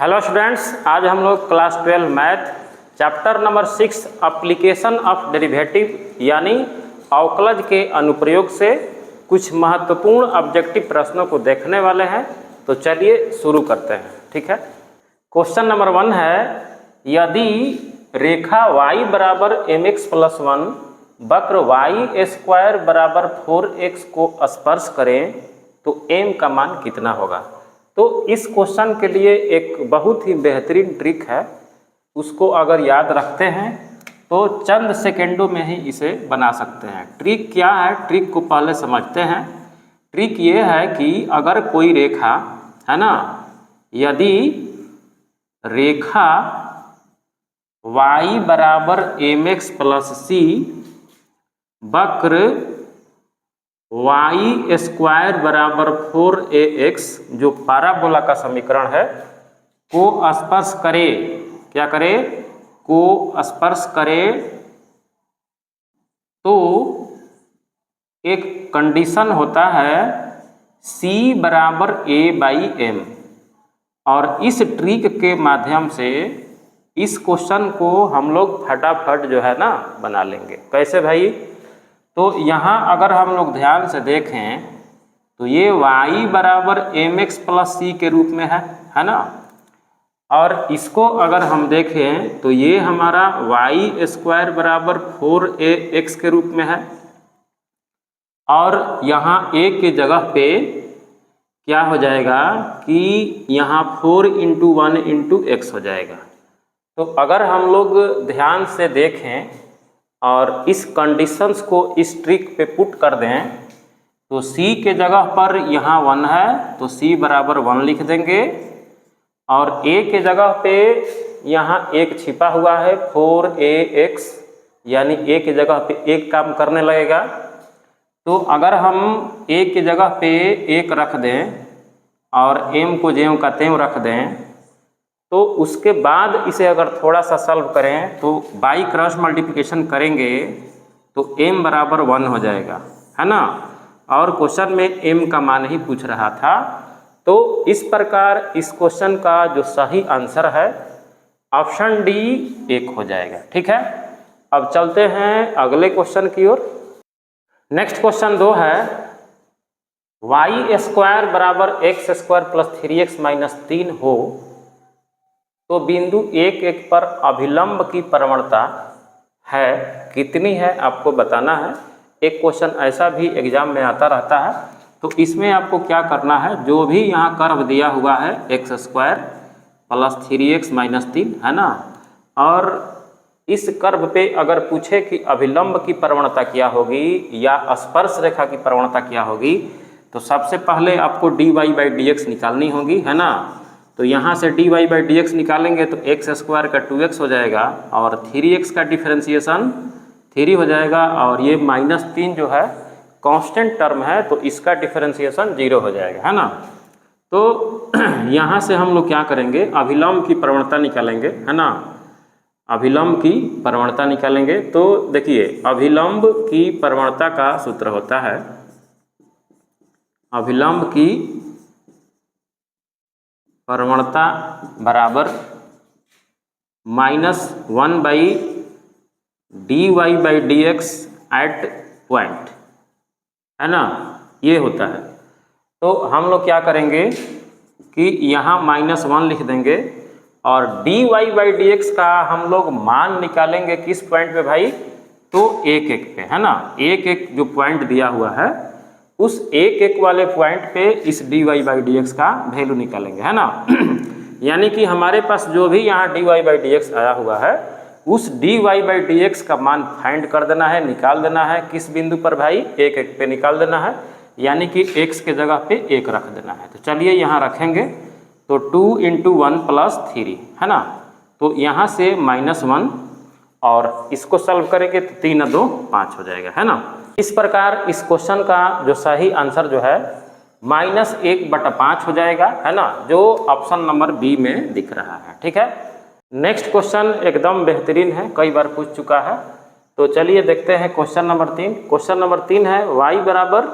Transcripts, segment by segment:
Hello students, आज हम लोग class 12 math chapter number 6 application of derivative यानी अवकलज के अनुप्रयोग से कुछ महत्वपूर्ण ऑब्जेक्टिव प्रश्नों को देखने वाले हैं। तो चलिए शुरू करते हैं। ठीक है, क्वेश्चन नंबर 1 है, यदि रेखा y बराबर mx प्लस 1 वक्र y स्क्वायर बराबर 4x को स्पर्श करें तो m का मान कितना होगा। तो इस क्वेश्चन के लिए एक बहुत ही बेहतरीन ट्रिक है, उसको अगर याद रखते हैं तो चंद सेकेंडों में ही इसे बना सकते हैं। ट्रिक क्या है, ट्रिक को पहले समझते हैं। ट्रिक ये है कि अगर कोई रेखा है ना, यदि रेखा y बराबर mx प्लस c वक्र y स्क्वायर बराबर 4ax जो पैराबोला का समीकरण है को स्पर्श करे, क्या करे, को स्पर्श करे, तो एक कंडीशन होता है c बराबर a बाई m। और इस ट्रिक के माध्यम से इस क्वेश्चन को हम लोग फटाफट जो है ना बना लेंगे। कैसे भाई, तो यहाँ अगर हम लोग ध्यान से देखें तो ये y बराबर mx प्लस c के रूप में है ना, और इसको अगर हम देखें तो ये हमारा y स्क्वायर बराबर 4ax के रूप में है, और यहाँ a के जगह पे क्या हो जाएगा कि यहाँ 4 इंटू 1 इंटू x हो जाएगा। तो अगर हम लोग ध्यान से देखें और इस कंडीशंस को इस ट्रिक पे पुट कर दें तो c के जगह पर यहाँ 1 है तो c बराबर 1 लिख देंगे, और a के जगह पे यहाँ एक छिपा हुआ है 4ax, यानी a के जगह पे एक काम करने लगेगा। तो अगर हम a के जगह पे एक रख दें और m को ज्यों का त्यों रख दें तो उसके बाद इसे अगर थोड़ा सा सॉल्व करें तो बाई क्रॉस मल्टीप्लिकेशन करेंगे तो m बराबर 1 हो जाएगा, है ना। और क्वेश्चन में m का मान ही पूछ रहा था। तो इस प्रकार इस क्वेश्चन का जो सही आंसर है ऑप्शन डी 1 हो जाएगा। ठीक है, अब चलते हैं अगले क्वेश्चन की ओर। नेक्स्ट क्वेश्चन 2 है, y स्क्वायर बराबर x square plus 3x minus 3 हो तो बिंदु 1 पर अभिलंब की प्रवणता है कितनी है, आपको बताना है। एक क्वेश्चन ऐसा भी एग्जाम में आता रहता है, तो इसमें आपको क्या करना है, जो भी यहाँ कर्व दिया हुआ है x square plus 3x minus 3 है ना, और इस कर्व पे अगर पूछे कि अभिलंब की प्रवणता क्या होगी या स्पर्श रेखा की प्रवणता क्या होगी, तो सबसे पहले आपको dy बाई dx निकालनी होगी, है ना। तो यहाँ से dy बाई dx निकालेंगे तो x स्क्वायर का 2x हो जाएगा और 3x का डिफरेंशिएशन 3 हो जाएगा, और ये माइनस 3 जो है कांस्टेंट टर्म है तो इसका डिफरेंशिएशन 0 हो जाएगा, है ना। तो यहाँ से हम लोग क्या करेंगे, अभिलंब की प्रवणता निकालेंगे, है ना। अभिलंब की प्रवणता निकालेंगे तो देखिए अभिलंब की प्रवणता का सूत्र होता है, अभिलंब की प्रवणता बराबर -1 by dy by dx at point, है ना, ये होता है। तो हम लोग क्या करेंगे कि यहाँ -1 लिख देंगे और dy बाई dx का हम लोग मान निकालेंगे किस पॉइंट पे भाई, तो 1 पे, है ना। 1 जो पॉइंट दिया हुआ है उस 1 वाले पॉइंट पे इस dy बाई dx का वैल्यू निकालेंगे, है ना। यानी कि हमारे पास जो भी यहाँ dy बाई dx आया हुआ है उस dy बाई dx का मान फाइंड कर देना है, निकाल देना है। किस बिंदु पर भाई, 1 पे निकाल देना है, यानी कि x के जगह पे 1 रख देना है। तो चलिए यहाँ रखेंगे तो 2 इंटू 1 प्लस 3, है ना। तो यहाँ से -1 और इसको सॉल्व करेंगे तो 3 2 5 हो जाएगा, है ना। इस प्रकार इस क्वेश्चन का जो सही आंसर जो है -1/5 हो जाएगा, है ना, जो ऑप्शन नंबर बी में दिख रहा है। ठीक है, नेक्स्ट क्वेश्चन एकदम बेहतरीन है, कई बार पूछ चुका है। तो चलिए देखते हैं क्वेश्चन नंबर 3। क्वेश्चन नंबर 3 है, y बराबर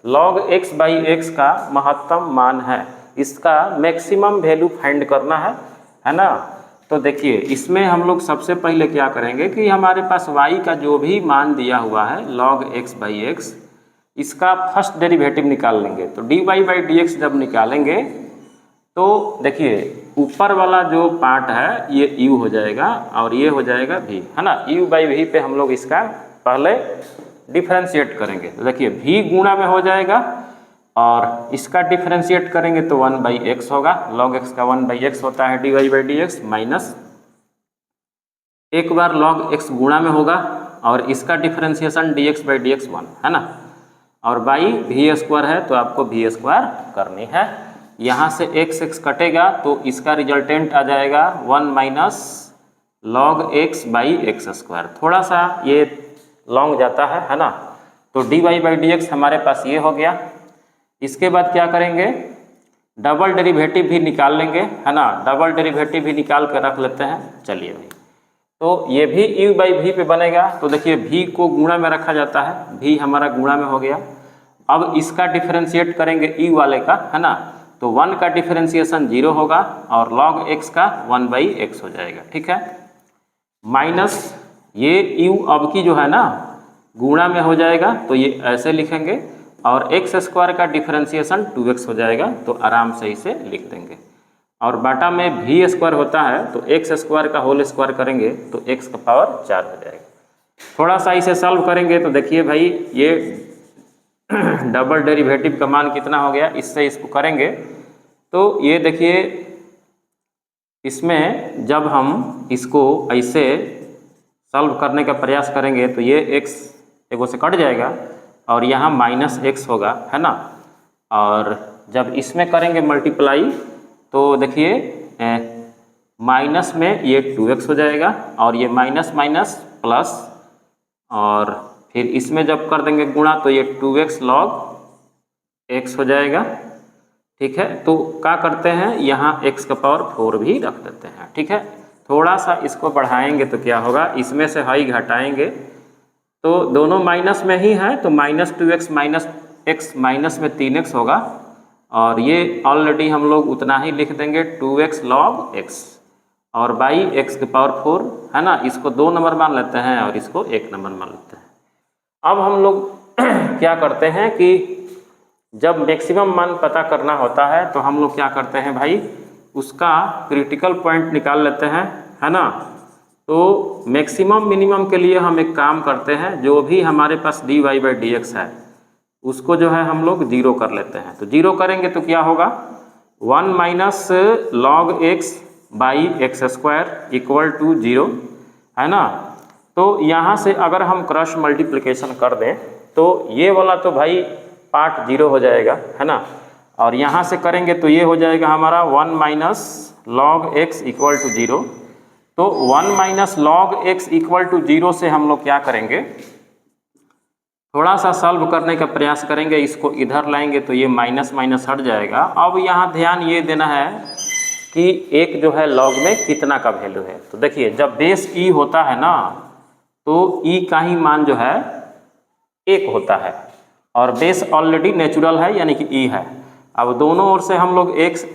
log x बाई x का महत्तम मान है, इसका मैक्सिमम वैल्यू फाइंड करना है। है ना। तो देखिए इसमें हम लोग सबसे पहले क्या करेंगे कि हमारे पास y का जो भी मान दिया हुआ है log x/x, इसका फर्स्ट डेरिवेटिव निकाल लेंगे। तो dy/dx जब निकालेंगे तो देखिए ऊपर वाला जो पार्ट है ये u हो जाएगा और ये हो जाएगा v, है ना। u/v पे हम लोग इसका पहले डिफरेंशिएट करेंगे। तो देखिए v गुणा में हो जाएगा और इसका डिफरेंशिएट करेंगे तो 1/x होगा। log x का 1/x होता है dy/dx, माइनस एक बार log x गुणा में होगा और इसका डिफरेंशिएशन dx/dx 1, है ना। और बाई v² है तो आपको v² करनी है। यहाँ से x कटेगा तो इसका रिजल्टेंट आ जाएगा 1 माइनस log x/x²। थोड़ा सा ये लॉन्ग जाता है ना। तो dy/dx हमारे पास ये हो गया। इसके बाद क्या करेंगे, डबल डेरिवेटिव भी निकाल लेंगे, है ना। डबल डेरिवेटिव भी निकाल कर रख लेते हैं। चलिए भाई, तो ये भी u/v पे बनेगा। तो देखिए v को गुणा में रखा जाता है, v हमारा गुणा में हो गया। अब इसका डिफरेंशिएट करेंगे u वाले का, है ना। तो 1 का डिफरेंशिएशन 0 होगा और log x का 1/x हो जाएगा, ठीक है। माइनस ये u अब की जो है ना गुणा में हो जाएगा तो ये ऐसे लिखेंगे और x² का डिफरेंशिएशन 2x हो जाएगा। तो आराम से इसे लिख देंगे और बाटा में v² होता है तो x² का होल स्क्वायर करेंगे तो x का पावर 4 हो जाएगा। थोड़ा सा इसे सॉल्व करेंगे तो देखिए भाई ये डबल डेरिवेटिव का मान कितना हो गया, इससे इसको करेंगे तो ये देखिए इसमें जब हम इसको ऐसे सॉल्व करने का प्रयास करेंगे तो ये x एगो से कट जाएगा और यहाँ -x होगा, है ना। और जब इसमें करेंगे मल्टीप्लाई तो देखिए माइनस में ये 2x हो जाएगा और ये माइनस माइनस प्लस, और फिर इसमें जब कर देंगे गुणा तो ये 2x log x हो जाएगा, ठीक है। तो क्या करते हैं, यहाँ x का पावर 4 भी रख देते हैं, ठीक है। थोड़ा सा इसको बढ़ाएंगे तो क्या होगा, इसमें से हाई घटाएंगे तो दोनों माइनस में ही है तो -2x माइनस x माइनस में 3x होगा और ये ऑलरेडी हम लोग उतना ही लिख देंगे 2x log x और बाई x के पावर 4, है ना। इसको 2 नंबर मान लेते हैं और इसको 1 नंबर मान लेते हैं। अब हम लोग क्या करते हैं कि जब मैक्सिमम मान पता करना होता है तो हम लोग क्या करते हैं भाई, उसका क्रिटिकल पॉइंट निकाल लेते हैं, है ना। तो मैक्सिमम मिनिमम के लिए हम एक काम करते हैं, जो भी हमारे पास dy/dx है उसको जो है हम लोग 0 कर लेते हैं। तो 0 करेंगे तो क्या होगा, 1 minus log x/x² equal to 0, है ना। तो यहाँ से अगर हम क्रॉस मल्टीप्लिकेशन कर दें तो ये वाला तो भाई पार्ट 0 हो जाएगा, है ना। और यहाँ से करेंगे तो ये हो जाएगा हमारा 1 minus log x equal to 0। तो 1 minus log x equal to 0 से हम लोग क्या करेंगे, थोड़ा सा सॉल्व करने का प्रयास करेंगे। इसको इधर लाएंगे तो ये माइनस माइनस हट जाएगा। अब यहाँ ध्यान ये देना है कि एक जो है log में कितना का वैल्यू है। तो देखिए जब बेस e होता है ना तो e का ही मान जो है 1 होता है और बेस ऑलरेडी नेचुरल है यानी कि e है। अब दोनों ओर से हम लोग x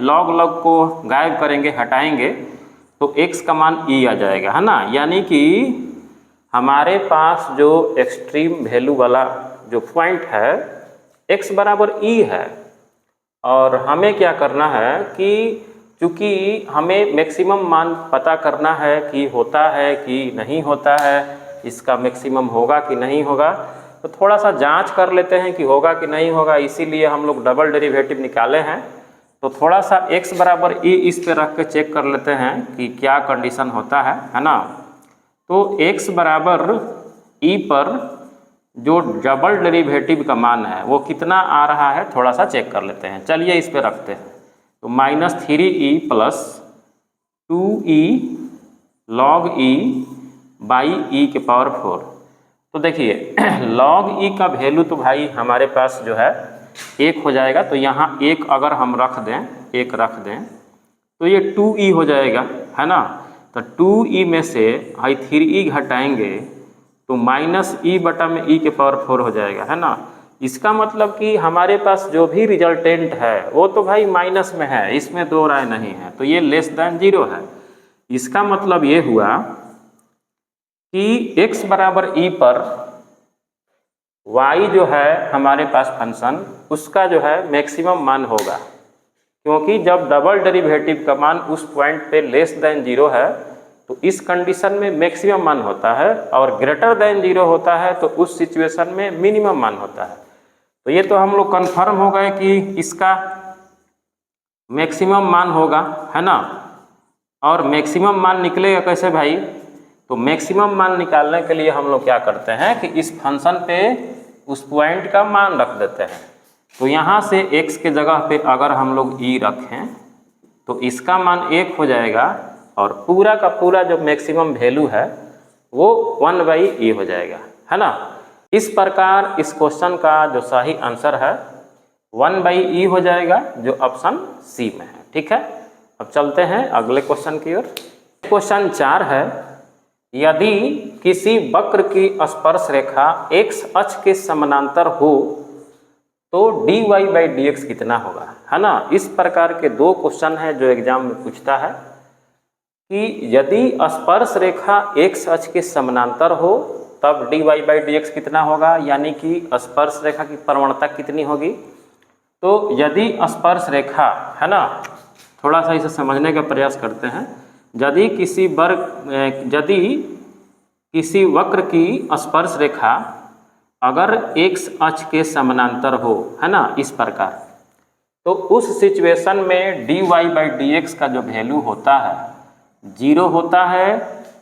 log को गायब करेंगे, हटाएंगे तो x का मान e आ जाएगा, है ना। यानी कि हमारे पास जो एक्सट्रीम वैल्यू वाला जो पॉइंट है x बराबर e है और हमें क्या करना है कि चूँकि हमें मैक्सिमम मान पता करना है कि होता है कि नहीं होता है, इसका मैक्सिमम होगा कि नहीं होगा, तो थोड़ा सा जांच कर लेते हैं कि होगा कि नहीं होगा। इसीलिए हम लोग डबल डेरिवेटिव निकाले हैं। तो थोड़ा सा x बराबर e इस पे रख के चेक कर लेते हैं कि क्या कंडीशन होता है ना। तो x बराबर e पर जो डबल डेरिवेटिव का मान है वो कितना आ रहा है, थोड़ा सा चेक कर लेते हैं। चलिए इस पे रखते हैं। तो -3e plus 2e log e by e के पावर 4। तो देखिए log e का वैल्यू तो भाई हमारे पास जो है 1 हो जाएगा। तो यहाँ 1 अगर हम रख दें, 1 रख दें तो ये 2e हो जाएगा, है ना। तो 2e में से भाई 3e घटाएंगे तो -e बटा में e के पावर 4 हो जाएगा, है ना। इसका मतलब कि हमारे पास जो भी रिजल्टेंट है वो तो भाई माइनस में है, इसमें दो राय नहीं है, तो ये लेस देन 0 है। इसका मतलब ये हुआ कि x बराबर e पर y जो है हमारे पास फंक्शन, उसका जो है मैक्सिमम मान होगा, क्योंकि जब डबल डेरिवेटिव का मान उस पॉइंट पे लेस देन 0 है तो इस कंडीशन में मैक्सिमम मान होता है, और ग्रेटर देन 0 होता है तो उस सिचुएशन में मिनिमम मान होता है। तो ये तो हम लोग कंफर्म हो गए कि इसका मैक्सिमम मान होगा, है ना। और मैक्सिमम मान निकलेगा कैसे भाई? तो मैक्सिमम मान निकालने के लिए हम लोग क्या करते हैं कि इस फंक्शन पे उस पॉइंट का मान रख देते हैं। तो यहाँ से x के जगह पे अगर हम लोग e रखें तो इसका मान 1 हो जाएगा, और पूरा का पूरा जो मैक्सिमम वैल्यू है वो 1/e हो जाएगा, है ना। इस प्रकार इस क्वेश्चन का जो सही आंसर है 1/e हो जाएगा, जो ऑप्शन सी में है। ठीक है, अब चलते हैं अगले क्वेश्चन की ओर। क्वेश्चन 4 है, यदि किसी वक्र की स्पर्श रेखा x अक्ष के समानांतर हो तो dy/dx कितना होगा, है ना। इस प्रकार के दो क्वेश्चन है जो एग्जाम में पूछता है कि यदि स्पर्श रेखा x अक्ष के समानांतर हो तब dy/dx कितना होगा, यानी कि स्पर्श रेखा की प्रवणता कितनी होगी। तो यदि स्पर्श रेखा, है ना, थोड़ा सा इसे समझने का प्रयास करते हैं। यदि किसी वक्र की स्पर्श रेखा अगर x अक्ष के समानांतर हो, है ना, इस प्रकार, तो उस सिचुएशन में dy/dx का जो वैल्यू होता है 0 होता है,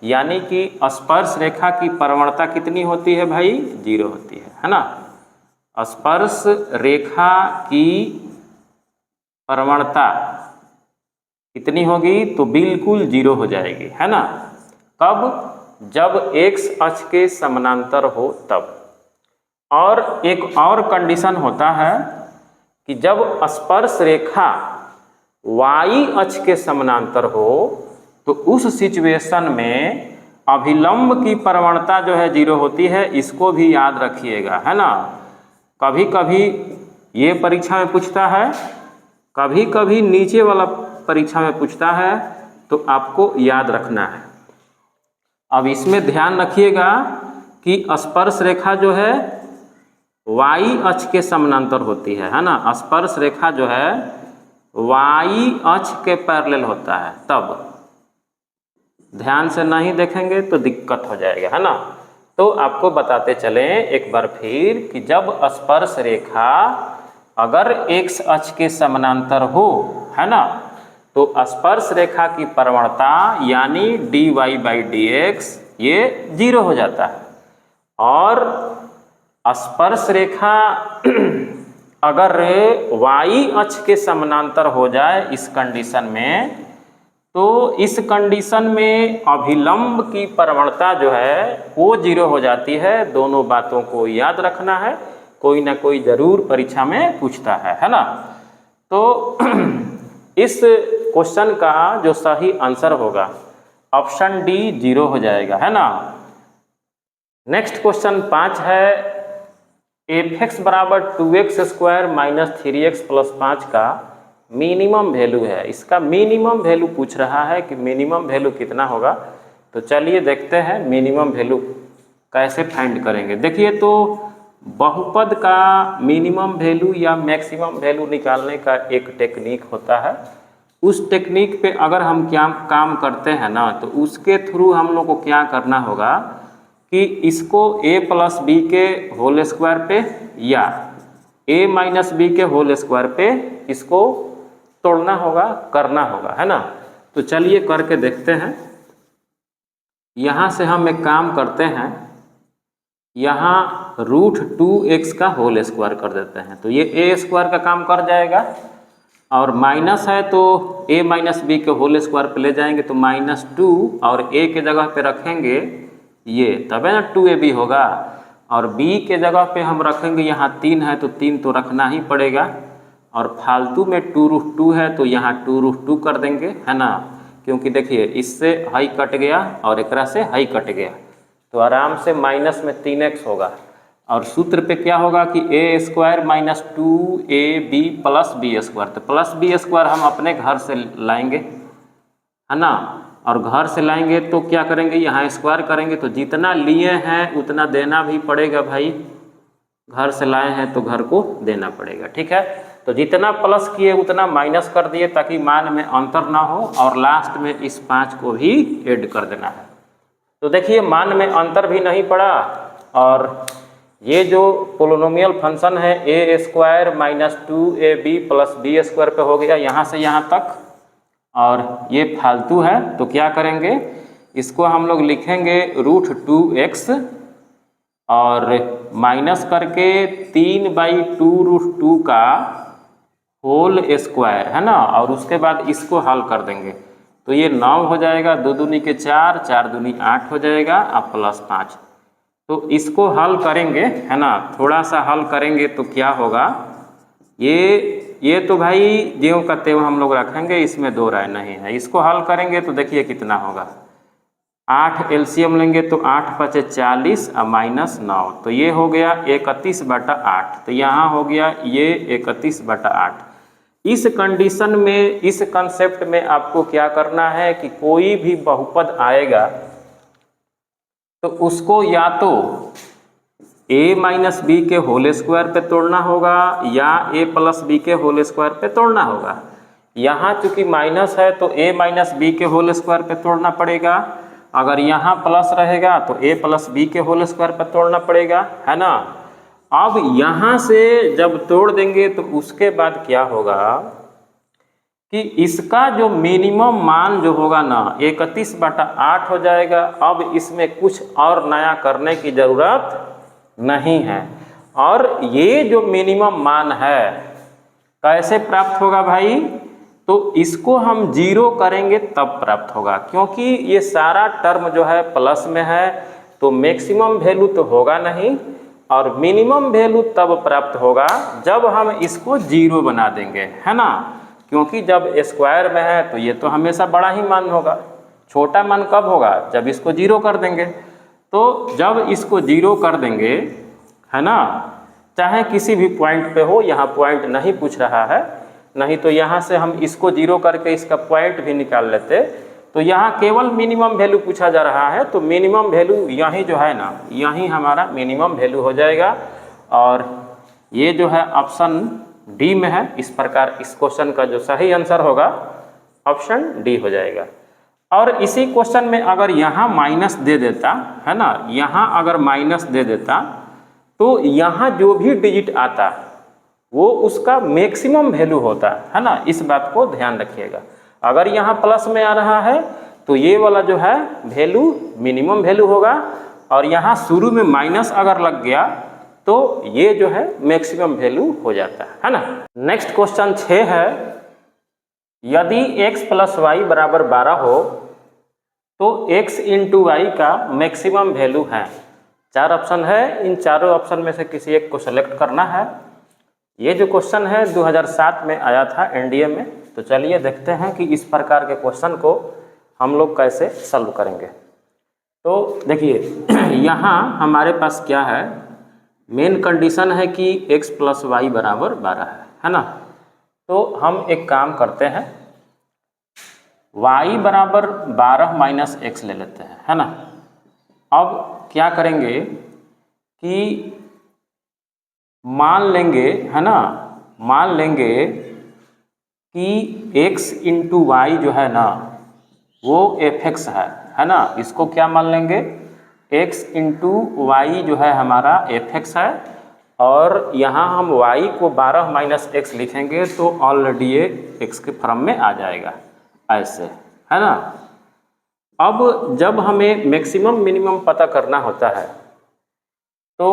यानी कि स्पर्श रेखा की प्रवणता कितनी होती है भाई? 0 होती है ना। स्पर्श रेखा की प्रवणता कितनी होगी? तो बिल्कुल 0 हो जाएगी, है ना। कब? जब x अक्ष के समानांतर हो तब। और एक और कंडीशन होता है कि जब स्पर्श रेखा y अक्ष के समानांतर हो तो उस सिचुएशन में अभिलंब की प्रवणता जो है 0 होती है। इसको भी याद रखिएगा, है ना। कभी कभी ये परीक्षा में पूछता है, कभी कभी नीचे वाला परीक्षा में पूछता है, तो आपको याद रखना है। अब इसमें ध्यान रखिएगा कि स्पर्श रेखा जो है y अक्ष के समानांतर होती है ना। स्पर्श रेखा जो है y अक्ष के पैरेलल होता है, तब ध्यान से नहीं देखेंगे तो दिक्कत हो जाएगा, है ना। तो आपको बताते चलें एक बार फिर कि जब स्पर्श रेखा अगर x अक्ष के समानांतर हो, है ना, तो स्पर्श रेखा की प्रवणता यानी dy/dx ये 0 हो जाता है। और स्पर्श रेखा अगर y अक्ष के समानांतर हो जाए इस कंडीशन में, तो इस कंडीशन में अभिलंब की प्रवणता जो है वो 0 हो जाती है। दोनों बातों को याद रखना है, कोई ना कोई जरूर परीक्षा में पूछता है ना। तो इस क्वेश्चन का जो सही आंसर होगा ऑप्शन डी 0 हो जाएगा, है ना। नेक्स्ट क्वेश्चन 5 है, f(x) बराबर 2x² माइनस 3x प्लस 5 का मिनिमम वैल्यू है। इसका मिनिमम वैल्यू पूछ रहा है कि मिनिमम वैल्यू कितना होगा। तो चलिए देखते हैं मिनिमम वैल्यू कैसे फाइंड करेंगे। देखिए, तो बहुपद का मिनिमम वैल्यू या मैक्सिमम वैल्यू निकालने का एक टेक्निक होता है। उस टेक्निक पे अगर हम क्या काम करते हैं ना, तो उसके थ्रू हम लोग को क्या करना होगा कि इसको a+ b के होल स्क्वायर पे या a- b के होल स्क्वायर पे इसको तोड़ना होगा, करना होगा, है ना। तो चलिए करके देखते हैं। यहाँ से हम एक काम करते हैं, यहाँ √2x का होल स्क्वायर कर देते हैं, तो ये a² का काम कर जाएगा। और माइनस है तो a- b के होल स्क्वायर पे ले जाएंगे तो -2, और a के जगह पे रखेंगे ये, तबे ना 2ab होगा। और b के जगह पे हम रखेंगे, यहाँ 3 है तो 3 तो रखना ही पड़ेगा, और फालतू में 2√2 है तो यहाँ 2√2 कर देंगे, है ना। क्योंकि देखिए इससे हाई कट गया और एकरा से हाई कट गया, तो आराम से माइनस में 3x होगा। और सूत्र पे क्या होगा कि a square minus 2ab plus b square. तो प्लस बी स्क्वायर हम अपने घर से लाएंगे, है ना, और घर से लाएंगे तो क्या करेंगे, यहाँ स्क्वायर करेंगे तो जितना लिए हैं उतना देना भी पड़ेगा भाई, घर से लाए हैं तो घर को देना पड़ेगा। ठीक है, तो जितना प्लस किए उतना माइनस कर दिए ताकि मान में अंतर ना हो, और लास्ट में इस 5 को भी ऐड कर देना है। तो देखिए मान में अंतर भी नहीं पड़ा, और ये जो पोलिनोमियल फंक्शन है a square minus 2ab plus b square पे हो गया यहाँ से यहाँ तक, और ये फालतू है तो क्या करेंगे, इसको हम लोग लिखेंगे √2x और माइनस करके 3/2√2 का होल स्क्वायर, है ना, और उसके बाद इसको हल कर देंगे तो ये 9 हो जाएगा, 2 दूनी के 4, 4 दूनी 8 हो जाएगा और प्लस 5। तो इसको हल करेंगे, है ना, थोड़ा सा हल करेंगे तो क्या होगा, ये तो भाई ज्यों का त्यों हम लोग रखेंगे, इसमें दो राय नहीं है। इसको हल करेंगे तो देखिए कितना होगा, 8 एलसीएम लेंगे तो 8 × 5 = 40 और माइनस 9, तो ये हो गया 31/8। तो यहाँ हो गया ये 31/8। इस कंडीशन में, इस कंसेप्ट में आपको क्या करना है कि कोई भी बहुपद आएगा तो उसको या तो a माइनस बी के होल स्क्वायर पे तोड़ना होगा या a प्लस बी के होल स्क्वायर पे तोड़ना होगा। यहाँ चूंकि माइनस है तो a माइनस बी के होल स्क्वायर पे तोड़ना पड़ेगा, अगर यहाँ प्लस रहेगा तो a प्लस बी के होल स्क्वायर पे तोड़ना पड़ेगा, है ना। अब यहाँ से जब तोड़ देंगे तो उसके बाद क्या होगा कि इसका जो मिनिमम मान जो होगा ना 31/8 हो जाएगा। अब इसमें कुछ और नया करने की ज़रूरत नहीं है, और ये जो मिनिमम मान है कैसे प्राप्त होगा भाई, तो इसको हम 0 करेंगे तब प्राप्त होगा, क्योंकि ये सारा टर्म जो है प्लस में है तो मैक्सिमम वैल्यू तो होगा नहीं, और मिनिमम वैल्यू तब प्राप्त होगा जब हम इसको 0 बना देंगे, है ना, क्योंकि जब स्क्वायर में है तो ये तो हमेशा बड़ा ही मान होगा। छोटा मान कब होगा, जब इसको 0 कर देंगे। तो जब इसको 0 कर देंगे, है ना, चाहे किसी भी पॉइंट पे हो, यहाँ पॉइंट नहीं पूछ रहा है, नहीं तो यहाँ से हम इसको 0 करके इसका पॉइंट भी निकाल लेते, तो यहाँ केवल मिनिमम वैल्यू पूछा जा रहा है, तो मिनिमम वैल्यू यहीं जो है ना, यहीं हमारा मिनिमम वैल्यू हो जाएगा, और ये जो है ऑप्शन डी में है। इस प्रकार इस क्वेश्चन का जो सही आंसर होगा ऑप्शन डी हो जाएगा। और इसी क्वेश्चन में अगर यहाँ माइनस दे देता, है ना, यहाँ अगर माइनस दे देता तो यहाँ जो भी डिजिट आता वो उसका मैक्सिमम वैल्यू होता है ना, इस बात को ध्यान रखिएगा। अगर यहाँ प्लस में आ रहा है तो ये वाला जो है वैल्यू मिनिमम वैल्यू होगा, और यहाँ शुरू में माइनस अगर लग गया तो ये जो है मैक्सिमम वैल्यू हो जाता है ना। नेक्स्ट क्वेश्चन 6 है, यदि x + y = 12 हो तो x × y का मैक्सिमम वैल्यू है। 4 ऑप्शन है, इन चारों ऑप्शन में से किसी एक को सेलेक्ट करना है। ये जो क्वेश्चन है 2007 में आया था एनडीए में। तो चलिए देखते हैं कि इस प्रकार के क्वेश्चन को हम लोग कैसे सॉल्व करेंगे। तो देखिए यहाँ हमारे पास क्या है, मेन कंडीशन है कि x + y = 12 है ना। तो हम एक काम करते हैं, y = 12 - x ले लेते हैं, है ना। अब क्या करेंगे कि मान लेंगे, है ना, मान लेंगे कि x × y जो है ना वो fx है ना। इसको क्या मान लेंगे, x × y जो है हमारा fx है, और यहाँ हम y को 12 - x लिखेंगे तो ऑलरेडी ये x के फॉर्म में आ जाएगा, ऐसे, है ना। अब जब हमें मैक्सिमम मिनिमम पता करना होता है तो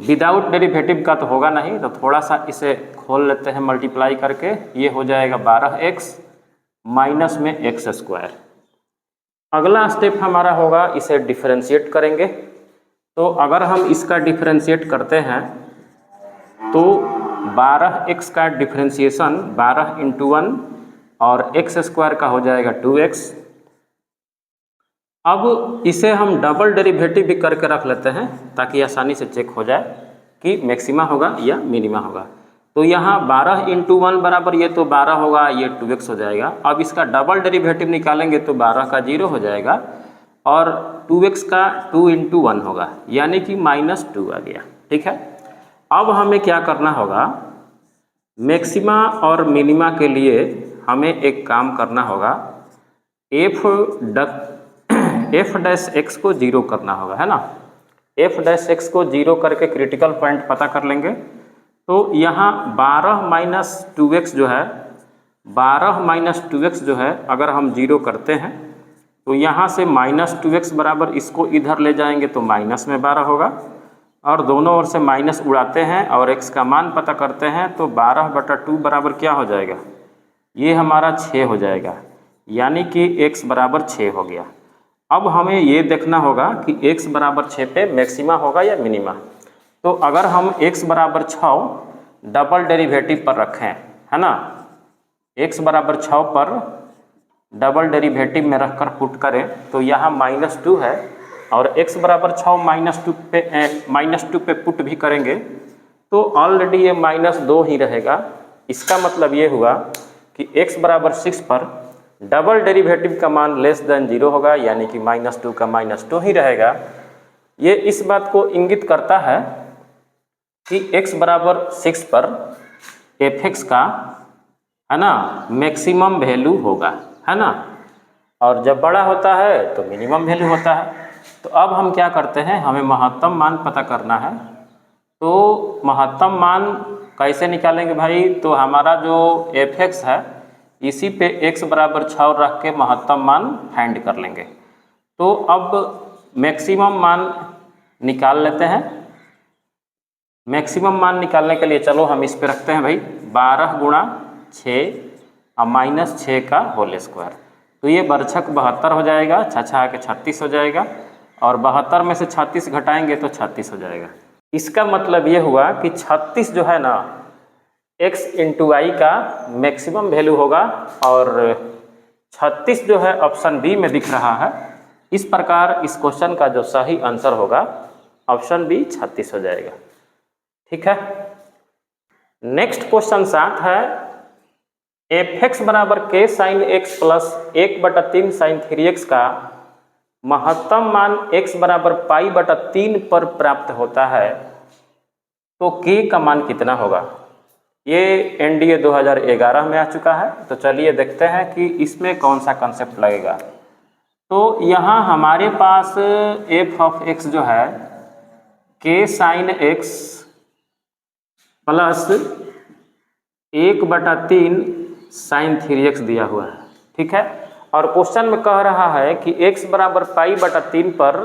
विदाउट डेरिवेटिव का तो होगा नहीं, तो थोड़ा सा इसे खोल लेते हैं मल्टीप्लाई करके। ये हो जाएगा 12x माइनस में x²। अगला स्टेप हमारा होगा, इसे डिफरेंशिएट करेंगे। तो अगर हम इसका डिफरेंशिएट करते हैं तो 12x का डिफरेंशिएशन 12 × 1 और x² का हो जाएगा 2x। अब इसे हम डबल डेरिवेटिव भी करके रख लेते हैं ताकि आसानी से चेक हो जाए। कि मैक्सिमा होगा या मिनिमा होगा। तो यहाँ 12 × 1 बराबर ये तो 12 होगा, ये 2x हो जाएगा। अब इसका डबल डेरिवेटिव निकालेंगे तो 12 का 0 हो जाएगा और 2x का 2 × 1 होगा, यानी कि -2 आ गया। ठीक है, अब हमें क्या करना होगा, मैक्सिमा और मिनिमा के लिए हमें एक काम करना होगा, f' को 0 करना होगा, है ना। f' को 0 करके क्रिटिकल पॉइंट पता कर लेंगे। तो यहाँ 12 - 2x जो है, 12 - 2x जो है, अगर हम 0 करते हैं तो यहाँ से -2x बराबर इसको इधर ले जाएंगे तो माइनस में 12 होगा, और दोनों ओर से माइनस उड़ाते हैं और x का मान पता करते हैं तो 12/2 बराबर क्या हो जाएगा, ये हमारा 6 हो जाएगा, यानी कि x बराबर 6 हो गया। अब हमें ये देखना होगा कि x बराबर 6 पे मैक्सिमा होगा या मिनिमा। तो अगर हम x बराबर 6 डबल डेरिवेटिव पर रखें, है ना, x बराबर 6 पर डबल डेरिवेटिव में रखकर पुट करें तो यहाँ -2 है, और x बराबर 6 -2 पे पुट भी करेंगे तो ऑलरेडी ये -2 ही रहेगा। इसका मतलब ये हुआ कि x बराबर 6 पर डबल डेरिवेटिव का मान <0 होगा, यानी कि -2 का -2 ही रहेगा। ये इस बात को इंगित करता है कि x बराबर 6 पर f(x) का, है ना, मैक्सिमम वैल्यू होगा, है ना, और जब बड़ा होता है तो मिनिमम वैल्यू होता है। तो अब हम क्या करते हैं, हमें महत्तम मान पता करना है। तो महत्तम मान कैसे निकालेंगे भाई, तो हमारा जो f(x) है इसी पे x बराबर 6 रख के महत्तम मान फाइंड कर लेंगे। तो अब मैक्सिमम मान निकाल लेते हैं। मैक्सिमम मान निकालने के लिए चलो हम इस पे रखते हैं भाई 12 × 6 और -6 का होल स्क्वायर। तो ये बरछक 72 हो जाएगा, 6 के 36 हो जाएगा, और 72 में से 36 घटाएंगे तो 36 हो जाएगा। इसका मतलब ये हुआ कि 36 जो है ना x × i का मैक्सिमम वैल्यू होगा, और 36 जो है ऑप्शन बी में दिख रहा है। इस प्रकार इस क्वेश्चन का जो सही आंसर होगा ऑप्शन बी 36 हो जाएगा। ठीक है, नेक्स्ट क्वेश्चन 7 है, f(x) बराबर k sin x plus 1/3 sin 3x का महत्तम मान x बराबर π/3 पर प्राप्त होता है, तो k का मान कितना होगा। ये NDA 2011 में आ चुका है। तो चलिए देखते हैं कि इसमें कौन सा कंसेप्ट लगेगा। तो यहाँ हमारे पास f(x) जो है k sin x plus 1/3 sin 3x दिया हुआ है। ठीक है, और क्वेश्चन में कह रहा है कि x बराबर π/3 पर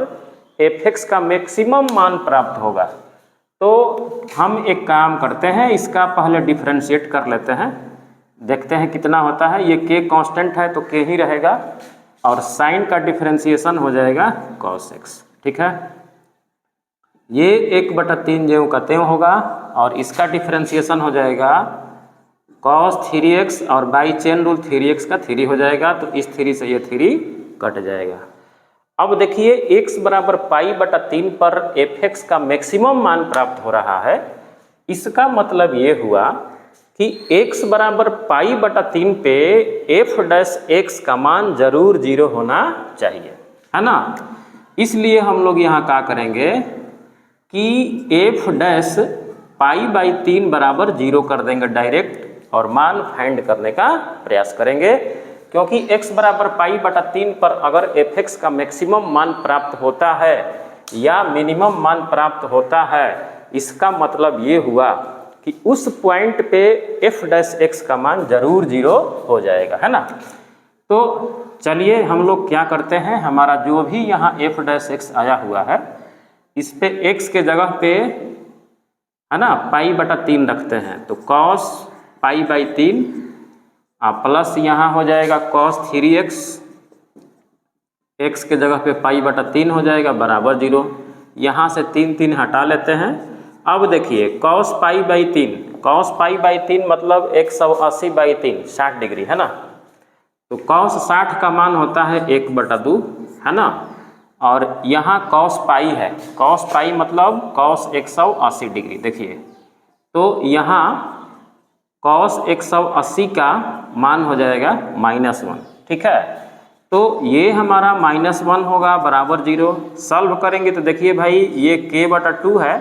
f(x) का मैक्सिमम मान प्राप्त होगा। तो हम एक काम करते हैं, इसका पहले डिफरेंशिएट कर लेते हैं, देखते हैं कितना होता है। ये k कांस्टेंट है तो k ही रहेगा, और साइन का डिफरेंशिएशन हो जाएगा cos x। ठीक है, ये 1/3 ज्यों का त्यों होगा, और इसका डिफरेंशिएशन हो जाएगा cos 3x, और बाई चेन रूल 3x का 3 हो जाएगा, तो इस 3 से ये 3 कट जाएगा। अब देखिए x बराबर π/3 पर f(x) का मैक्सिमम मान प्राप्त हो रहा है। इसका मतलब ये हुआ कि x बराबर π/3 पे f'(x) का मान जरूर 0 होना चाहिए, है ना। इसलिए हम लोग यहाँ क्या करेंगे कि f'(π/3 बराबर 0 कर देंगे डायरेक्ट, और मान फाइंड करने का प्रयास करेंगे, क्योंकि x बराबर π/3 पर अगर f(x) का मैक्सिमम मान प्राप्त होता है या मिनिमम मान प्राप्त होता है, इसका मतलब ये हुआ कि उस पॉइंट पे f'(x) का मान जरूर 0 हो जाएगा, है ना। तो चलिए हम लोग क्या करते हैं, हमारा जो भी यहाँ f'(x) आया हुआ है इस पे x के जगह पे, है ना, π/3 रखते हैं। तो cos π/3 प्लस यहाँ हो जाएगा cos 3x, x के जगह पे π/3 हो जाएगा बराबर 0। यहाँ से 3 हटा लेते हैं। अब देखिए cos π/3 मतलब 180/3 60 डिग्री, है ना। तो cos 60 का मान होता है 1/2, है ना, और यहाँ cos पाई है, cos पाई मतलब cos 180 डिग्री। देखिए तो यहाँ cos 180 का मान हो जाएगा -1, ठीक है। तो ये हमारा -1 होगा बराबर 0। सॉल्व करेंगे तो देखिए भाई ये k/2 है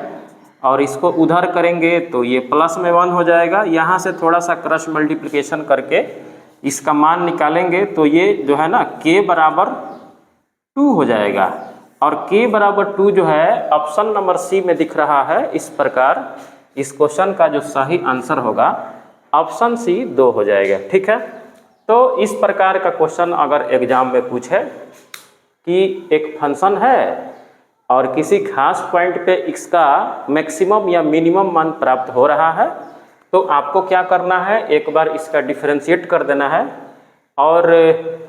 और इसको उधर करेंगे तो ये प्लस में 1 हो जाएगा। यहाँ से थोड़ा सा क्रॉस मल्टीप्लिकेशन करके इसका मान निकालेंगे तो ये जो है ना k/2 हो जाएगा। और k/2 जो है ऑप्शन नंबर सी में दिख रहा है। इस प्रकार इस क्वेश्चन का जो सही आंसर होगा ऑप्शन सी 2 हो जाएगा, ठीक है। तो इस प्रकार का क्वेश्चन अगर एग्जाम में पूछे कि एक फंक्शन है और किसी खास पॉइंट पे इसका मैक्सिमम या मिनिमम मान प्राप्त हो रहा है, तो आपको क्या करना है, एक बार इसका डिफरेंशिएट कर देना है। और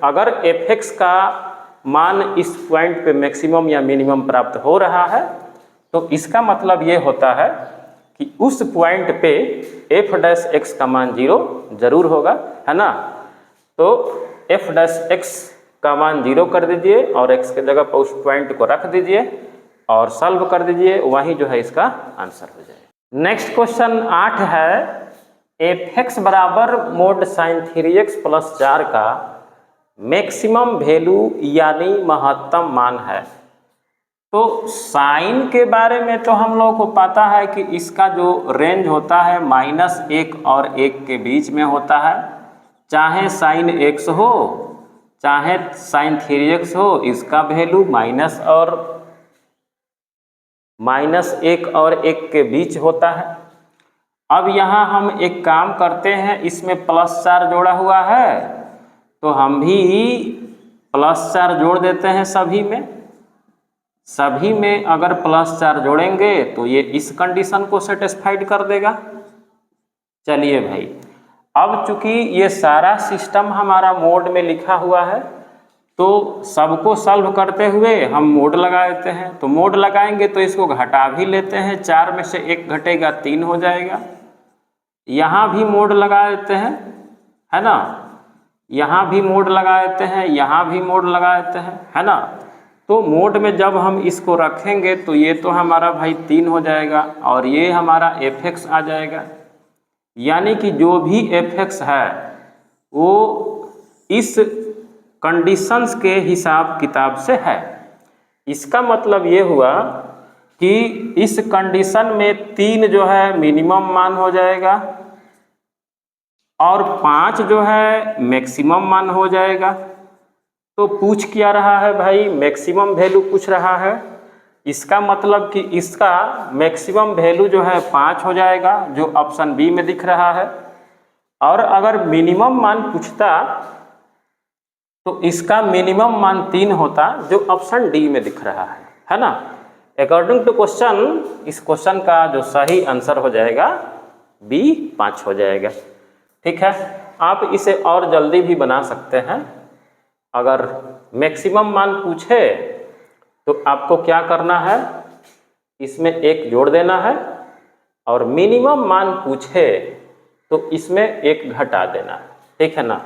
अगर f(x) का मान इस पॉइंट पे मैक्सिमम या मिनिमम प्राप्त हो रहा है तो इसका मतलब ये होता है कि उस पॉइंट पे f'(x) का मान 0 जरूर होगा, है ना। तो f'(x) का मान 0 कर दीजिए और x के जगह पर उस पॉइंट को रख दीजिए और सॉल्व कर दीजिए, वही जो है इसका आंसर हो जाएगा। नेक्स्ट क्वेश्चन 8 है, f(x) बराबर mod sin 3x + 4 का मैक्सिमम वैल्यू यानी महत्तम मान है। तो साइन के बारे में तो हम लोगों को पता है कि इसका जो रेंज होता है -1 और 1 के बीच में होता है। चाहे sin x हो चाहे sin 3x हो, इसका वैल्यू -1 और 1 के बीच होता है। अब यहाँ हम एक काम करते हैं, इसमें +4 जोड़ा हुआ है तो हम भी +4 जोड़ देते हैं सभी में अगर +4 जोड़ेंगे तो ये इस कंडीशन को सेटिस्फाइड कर देगा। चलिए भाई, अब चूंकि ये सारा सिस्टम हमारा मोड में लिखा हुआ है तो सबको सॉल्व करते हुए हम मोड लगा देते हैं। तो मोड लगाएंगे तो इसको घटा भी लेते हैं, 4 में से 1 घटेगा 3 हो जाएगा। यहाँ भी मोड लगा देते हैं, है ना, यहाँ भी मोड लगा देते हैं, यहाँ भी मोड लगा देते हैं, है ना। तो मोड में जब हम इसको रखेंगे तो ये तो हमारा भाई 3 हो जाएगा और ये हमारा f(x) आ जाएगा। यानी कि जो भी f(x) है वो इस कंडीशंस के हिसाब किताब से है। इसका मतलब ये हुआ कि इस कंडीशन में 3 जो है मिनिमम मान हो जाएगा और 5 जो है मैक्सिमम मान हो जाएगा। तो पूछ क्या रहा है भाई, मैक्सिमम वैल्यू पूछ रहा है। इसका मतलब कि इसका मैक्सिमम वैल्यू जो है 5 हो जाएगा, जो ऑप्शन बी में दिख रहा है। और अगर मिनिमम मान पूछता तो इसका मिनिमम मान 3 होता, जो ऑप्शन डी में दिख रहा है ना। अकॉर्डिंग टू क्वेश्चन, इस क्वेश्चन का जो सही आंसर हो जाएगा बी 5 हो जाएगा, ठीक है। आप इसे और जल्दी भी बना सकते हैं। अगर मैक्सिमम मान पूछे तो आपको क्या करना है, इसमें 1 जोड़ देना है और मिनिमम मान पूछे तो इसमें 1 घटा देना है, ठीक है ना।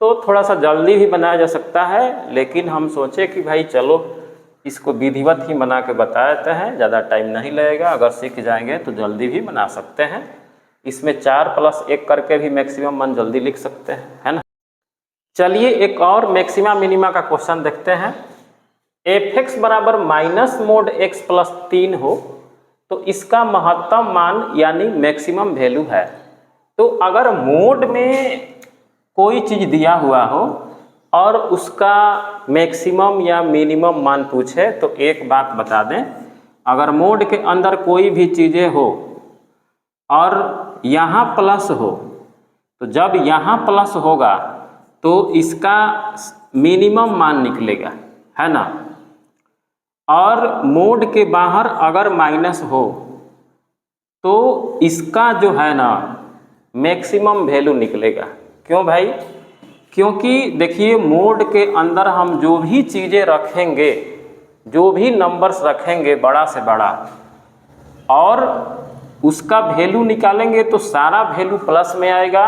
तो थोड़ा सा जल्दी भी बनाया जा सकता है, लेकिन हम सोचे कि भाई चलो इसको विधिवत ही बना के बता देते हैं, ज़्यादा टाइम नहीं लगेगा। अगर सीख जाएंगे तो जल्दी भी बना सकते हैं। इसमें 4 + 1 करके भी मैक्सिमम मान जल्दी लिख सकते हैं, है ना। चलिए एक और मैक्सिमा मिनिमा का क्वेश्चन देखते हैं। f(x) बराबर -mod x + 3 हो तो इसका महत्तम मान यानी मैक्सिमम वैल्यू है। तो अगर मोड में कोई चीज़ दिया हुआ हो और उसका मैक्सिमम या मिनिमम मान पूछे तो एक बात बता दें, अगर मोड के अंदर कोई भी चीज़ें हो और यहाँ प्लस हो तो जब यहाँ प्लस होगा तो इसका मिनिमम मान निकलेगा, है ना। और मोड के बाहर अगर माइनस हो तो इसका जो है ना मैक्सिमम वैल्यू निकलेगा। क्यों भाई? क्योंकि देखिए मोड के अंदर हम जो भी चीज़ें रखेंगे, जो भी नंबर्स रखेंगे बड़ा से बड़ा, और उसका वैल्यू निकालेंगे तो सारा वैल्यू प्लस में आएगा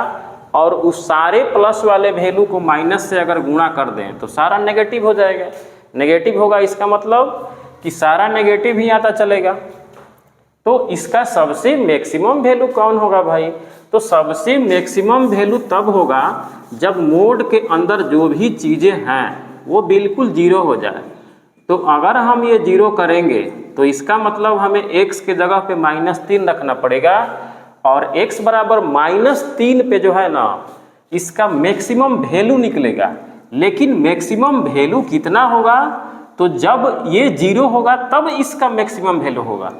और उस सारे प्लस वाले वैल्यू को माइनस से अगर गुणा कर दें तो सारा नेगेटिव हो जाएगा। नेगेटिव होगा इसका मतलब कि सारा नेगेटिव ही आता चलेगा। तो इसका सबसे मैक्सिमम वैल्यू कौन होगा भाई? तो सबसे मैक्सिमम वैल्यू तब होगा जब मोड के अंदर जो भी चीज़ें हैं वो बिल्कुल जीरो हो जाए। तो अगर हम ये जीरो करेंगे तो इसका मतलब हमें x के जगह पे -3 रखना पड़ेगा, और x बराबर -3 पे जो है ना इसका मैक्सिमम वैल्यू निकलेगा। लेकिन मैक्सिमम वैल्यू कितना होगा? तो जब ये जीरो होगा तब इसका मैक्सिमम वैल्यू होगा।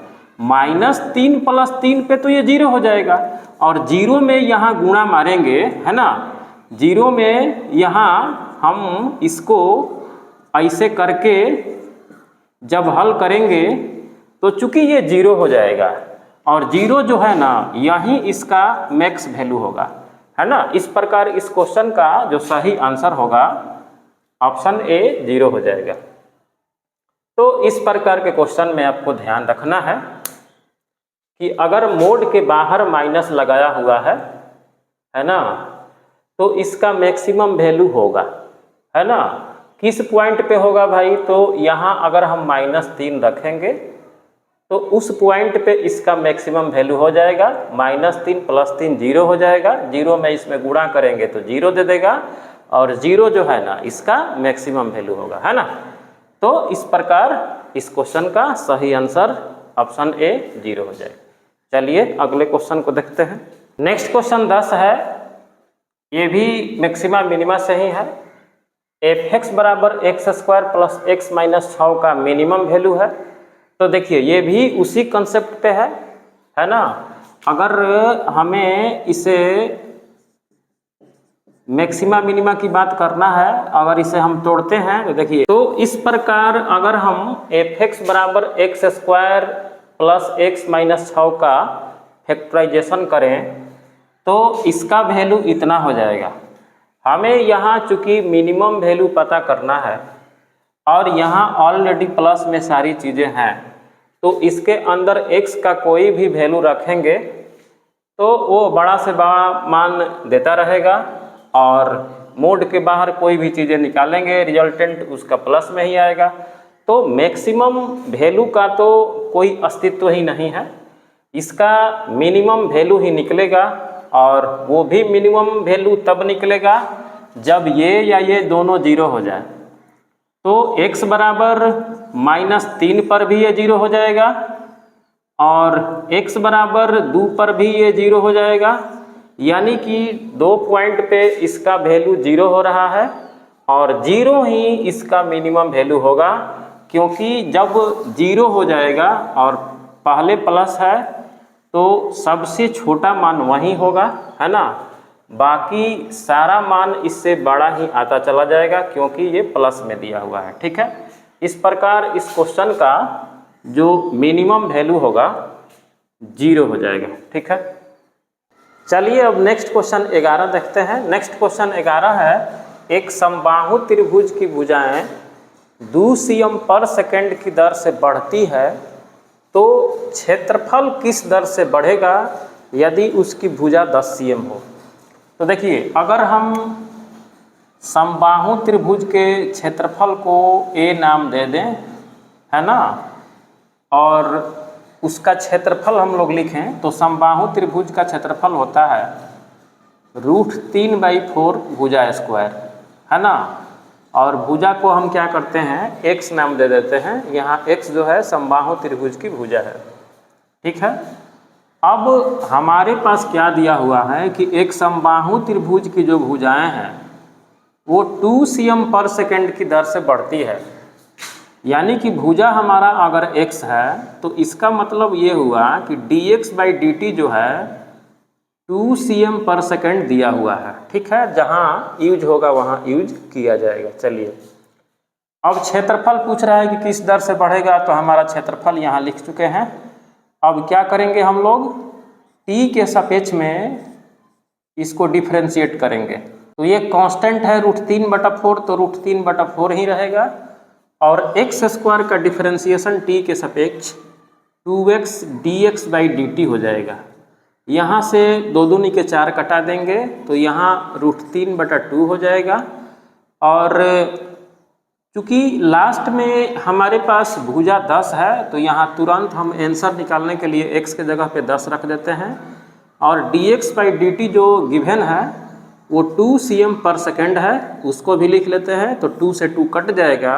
-3 + 3 पे तो ये जीरो हो जाएगा, और जीरो में यहाँ गुणा मारेंगे, है ना, जीरो में यहाँ हम इसको ऐसे करके जब हल करेंगे तो चूंकि ये जीरो हो जाएगा, और जीरो जो है ना यही इसका मैक्स वैल्यू होगा, है ना। इस प्रकार इस क्वेश्चन का जो सही आंसर होगा ऑप्शन ए 0 हो जाएगा। तो इस प्रकार के क्वेश्चन में आपको ध्यान रखना है कि अगर मोड के बाहर माइनस लगाया हुआ है ना, तो इसका मैक्सिमम वैल्यू होगा, है ना। किस पॉइंट पे होगा भाई? तो यहाँ अगर हम -3 रखेंगे तो उस पॉइंट पे इसका मैक्सिमम वैल्यू हो जाएगा। -3 + 3 0 हो जाएगा, जीरो में इसमें गुणा करेंगे तो 0 दे देगा, और 0 जो है ना इसका मैक्सिमम वैल्यू होगा, है ना। तो इस प्रकार इस क्वेश्चन का सही आंसर ऑप्शन ए 0 हो जाएगा। चलिए अगले क्वेश्चन को देखते हैं। नेक्स्ट क्वेश्चन 10 है, ये भी मैक्सिमा मिनिमा से ही है। f(x) = x² + x - 6 का मिनिमम वैल्यू है। तो देखिए ये भी उसी कंसेप्ट पे है ना। अगर हमें इसे मैक्सिमा मिनिमा की बात करना है, अगर इसे हम तोड़ते हैं तो देखिए, तो इस प्रकार अगर हम f(x) = x² + x - 6 का फैक्टराइजेशन करें तो इसका वैल्यू इतना हो जाएगा। हमें यहाँ चूंकि मिनिमम वैल्यू पता करना है और यहाँ ऑलरेडी प्लस में सारी चीज़ें हैं, तो इसके अंदर x का कोई भी वैल्यू रखेंगे तो वो बड़ा से बड़ा मान देता रहेगा, और मोड के बाहर कोई भी चीज़ें निकालेंगे रिजल्टेंट उसका प्लस में ही आएगा। तो मैक्सिमम वैल्यू का तो कोई अस्तित्व ही नहीं है, इसका मिनिमम वैल्यू ही निकलेगा, और वो भी मिनिमम वैल्यू तब निकलेगा जब ये या ये दोनों 0 हो जाए। तो x बराबर -3 पर भी ये 0 हो जाएगा, और x बराबर 2 पर भी ये 0 हो जाएगा, यानी कि 2 पॉइंट पे इसका वैल्यू 0 हो रहा है, और 0 ही इसका मिनिमम वैल्यू होगा, क्योंकि जब 0 हो जाएगा और पहले प्लस है तो सबसे छोटा मान वही होगा, है ना। बाकी सारा मान इससे बड़ा ही आता चला जाएगा क्योंकि ये प्लस में दिया हुआ है, ठीक है। इस प्रकार इस क्वेश्चन का जो मिनिमम वैल्यू होगा 0 हो जाएगा, ठीक है। चलिए अब नेक्स्ट क्वेश्चन 11 देखते हैं। नेक्स्ट क्वेश्चन 11 है, एक समबाहु त्रिभुज की भुजाएं 2 cm/s की दर से बढ़ती है तो क्षेत्रफल किस दर से बढ़ेगा यदि उसकी भुजा 10 cm हो। तो देखिए अगर हम समबाहु त्रिभुज के क्षेत्रफल को A नाम दे दें, है ना, और उसका क्षेत्रफल हम लोग लिखें तो समबाहु त्रिभुज का क्षेत्रफल होता है √3/4 भुजा स्क्वायर, है ना। और भुजा को हम क्या करते हैं x नाम दे देते हैं, यहाँ x जो है समबाहु त्रिभुज की भुजा है, ठीक है। अब हमारे पास क्या दिया हुआ है कि एक समबाहु त्रिभुज की जो भुजाएं हैं वो 2 cm/s की दर से बढ़ती है, यानी कि भुजा हमारा अगर x है तो इसका मतलब ये हुआ कि dx/dt जो है 2 cm/s दिया हुआ है, ठीक है। जहाँ यूज होगा वहाँ यूज किया जाएगा। चलिए अब क्षेत्रफल पूछ रहा है कि किस दर से बढ़ेगा, तो हमारा क्षेत्रफल यहाँ लिख चुके हैं। अब क्या करेंगे हम लोग, t के सापेक्ष में इसको डिफ्रेंशिएट करेंगे। तो ये कांस्टेंट है √3/4, तो √3/4 ही रहेगा, और x² का डिफ्रेंशिएशन t के सापेक्ष 2x dx/dt हो जाएगा। यहाँ से 2 दूनी के 4 कटा देंगे तो यहाँ √3/2 हो जाएगा, और क्योंकि लास्ट में हमारे पास भुजा 10 है तो यहाँ तुरंत हम आंसर निकालने के लिए x के जगह पे 10 रख देते हैं और dx/dt जो गिवन है वो 2 cm पर सेकेंड है, उसको भी लिख लेते हैं। तो 2 से 2 कट जाएगा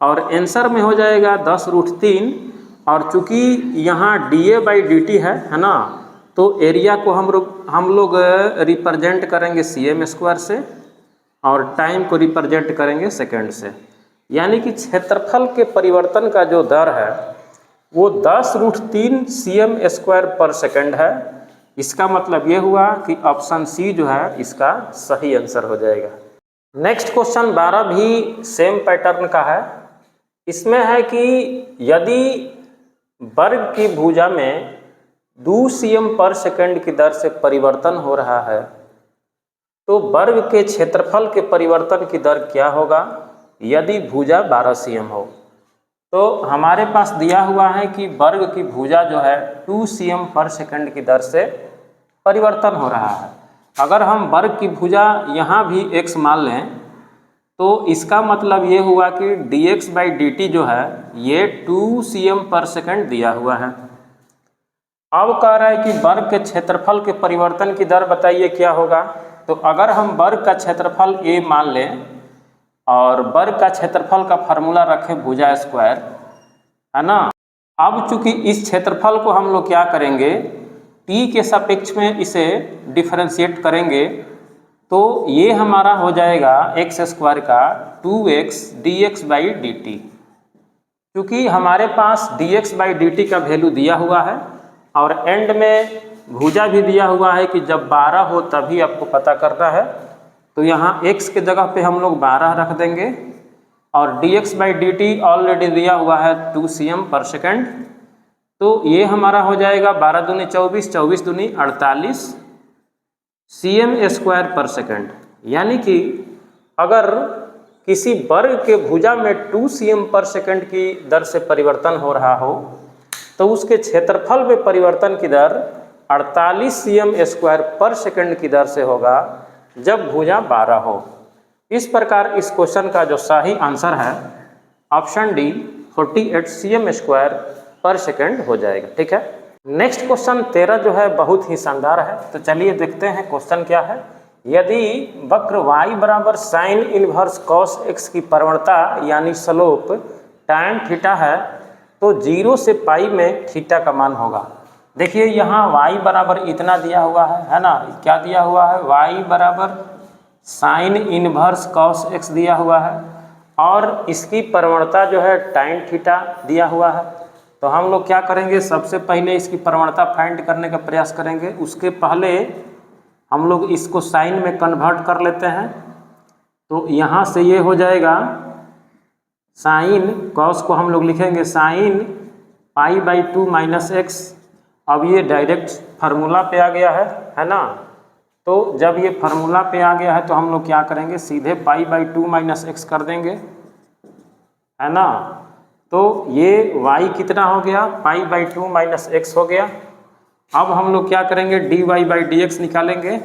और आंसर में हो जाएगा 10√3। और चूंकि यहाँ dA/dt है ना, तो एरिया को हम लोग रिप्रेजेंट करेंगे cm² से और टाइम को रिप्रेजेंट करेंगे सेकेंड से। यानी कि क्षेत्रफल के परिवर्तन का जो दर है वो 10√3 cm² पर सेकेंड है। इसका मतलब ये हुआ कि ऑप्शन सी जो है इसका सही आंसर हो जाएगा। नेक्स्ट क्वेश्चन 12 भी सेम पैटर्न का है। इसमें है कि यदि वर्ग की भुजा में 2 cm पर सेकेंड की दर से परिवर्तन हो रहा है तो वर्ग के क्षेत्रफल के परिवर्तन की दर क्या होगा यदि भुजा 12 cm हो। तो हमारे पास दिया हुआ है कि वर्ग की भुजा जो है 2 cm पर सेकेंड की दर से परिवर्तन हो रहा है। अगर हम वर्ग की भुजा यहाँ भी x मान लें तो इसका मतलब ये हुआ कि dx/dt जो है ये 2 cm पर सेकेंड दिया हुआ है। अब कह रहा है कि वर्ग के क्षेत्रफल के परिवर्तन की दर बताइए क्या होगा। तो अगर हम वर्ग का क्षेत्रफल a मान लें और वर्ग का क्षेत्रफल का फार्मूला रखें भुजा स्क्वायर, है ना। अब चूंकि इस क्षेत्रफल को हम लोग क्या करेंगे, t के सापेक्ष में इसे डिफरेंशिएट करेंगे तो ये हमारा हो जाएगा x² का 2x dx/dt। क्योंकि हमारे पास dx/dt का वैल्यू दिया हुआ है और एंड में भुजा भी दिया हुआ है कि जब 12 हो तभी आपको पता करना है। तो यहाँ x के जगह पे हम लोग 12 रख देंगे और dx/dt ऑलरेडी दिया हुआ है 2 cm पर सेकेंड। तो ये हमारा हो जाएगा 12 दूनी 24, 24 दूनी 48 cm² पर सेकेंड। यानी कि अगर किसी वर्ग के भुजा में 2 cm पर सेकेंड की दर से परिवर्तन हो रहा हो तो उसके क्षेत्रफल में परिवर्तन की दर 48 cm² पर सेकेंड की दर से होगा जब भुजा 12 हो। इस प्रकार इस क्वेश्चन का जो सही आंसर है ऑप्शन डी 48 cm² पर सेकेंड हो जाएगा। ठीक है। नेक्स्ट क्वेश्चन 13 जो है बहुत ही शानदार है। तो चलिए देखते हैं क्वेश्चन क्या है। यदि वक्र y बराबर साइन इनवर्स कॉस x की प्रवणता यानी स्लोप tan थीटा है तो 0 से पाई में थीटा का मान होगा। देखिए यहाँ y बराबर इतना दिया हुआ है ना। क्या दिया हुआ है, y बराबर साइन इनवर्स कॉस x दिया हुआ है और इसकी प्रवणता जो है tan थीटा दिया हुआ है। तो हम लोग क्या करेंगे, सबसे पहले इसकी प्रवणता फाइंड करने का प्रयास करेंगे। उसके पहले हम लोग इसको साइन में कन्वर्ट कर लेते हैं। तो यहाँ से ये हो जाएगा साइन कॉस को हम लोग लिखेंगे साइन π/2 - x। अब ये डायरेक्ट फार्मूला पे आ गया है ना। तो जब ये फार्मूला पे आ गया है तो हम लोग क्या करेंगे, सीधे π/2 - x कर देंगे, है ना। तो ये y कितना हो गया, π/2 - x हो गया। अब हम लोग क्या करेंगे, dy/dx निकालेंगे।